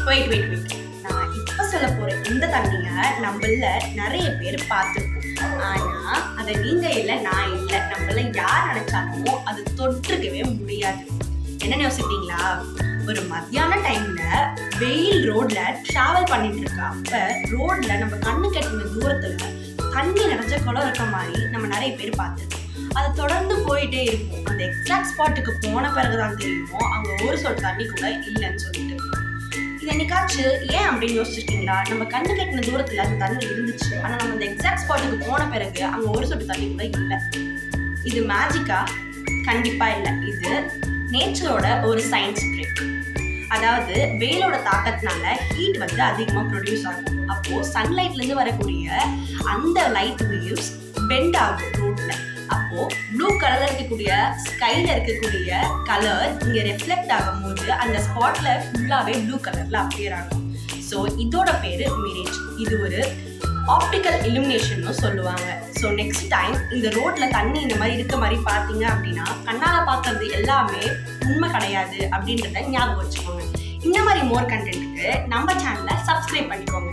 Wait. நான் இப்போ சொல்ல போற இந்த தண்ணியை நம்மள நிறைய பேர் பார்த்துருப்போம். ஆனா அதை நீங்க இல்லை, நான் இல்லை, நம்மள யார் நினைச்சாலும் அது தொற்றுக்கவே முடியாது. என்னன்னு யோசிப்பீங்களா? ஒரு மத்தியான டைம்ல வெயில் ரோட்ல டிராவல் பண்ணிட்டு இருக்க அப்ப ரோட்ல நம்ம கண்ணு கட்டின தூரத்துல தண்ணி நிறைஞ்ச குளம் இருக்க மாதிரி நம்ம நிறைய பேர் பார்த்துருக்கோம். அதை தொடர்ந்து போயிட்டே இருக்கும். அந்த எக்ஸாக்ட் ஸ்பாட்டுக்கு போன பிறகுதான் தெரியும் அங்க ஒரு சொல் தண்ணி கூட இல்லைன்னு சொல்லிட்டு. இது என்னைக்காச்சு ஏன் அப்படின்னு யோசிச்சிருக்கீங்களா? நம்ம கண்ணு கட்டின தூரத்துல அந்த தண்ணி இருந்துச்சு, ஆனா நம்ம அந்த எக்ஸாக்ட் ஸ்பாட்டுக்கு போன பிறகு அங்க ஒரு சொட்டு தண்ணி கூட இல்லை. இது மேஜிக்கா? கண்டிப்பா இல்லை. இது நேச்சரோட ஒரு சயின்ஸ் ட்ரிக். அதாவது வெயிலோட தாக்கத்தினால ஹீட் அதிகமாக ப்ரொடியூஸ் ஆகும். அப்போ சன்லைட்ல இருந்து வரக்கூடிய அந்த லைட் வேவ்ஸ் பெண்ட் ஆகும் ரோட்ல. அப்போ ப்ளூ கலர்ல இருக்கக்கூடிய ஸ்கைல இருக்கக்கூடிய கலர் இங்க ரெஃப்ளெக்ட் ஆகும்போது அந்த ஸ்பாட்ல ஃபுல்லாவே ப்ளூ கலர்ல அப்பியர் ஆகும். ஸோ இதோட பேரு மிரேஜ். இது ஒரு ஆப்டிக்கல் இலுமினேஷன் சொல்லுவாங்க. ஸோ நெக்ஸ்ட் டைம் இந்த ரோட்ல தண்ணி இந்த மாதிரி இருக்க மாதிரி பார்த்தீங்க அப்படின்னா கண்ணால பார்க்கறது எல்லாமே உண்மை கிடையாது அப்படின்றத ஞாபகம் வச்சுக்கோங்க. இந்த மாதிரி மோர் கண்டென்ட்டுக்கு நம்ம சேனலை சப்ஸ்கிரைப் பண்ணிக்கோங்க.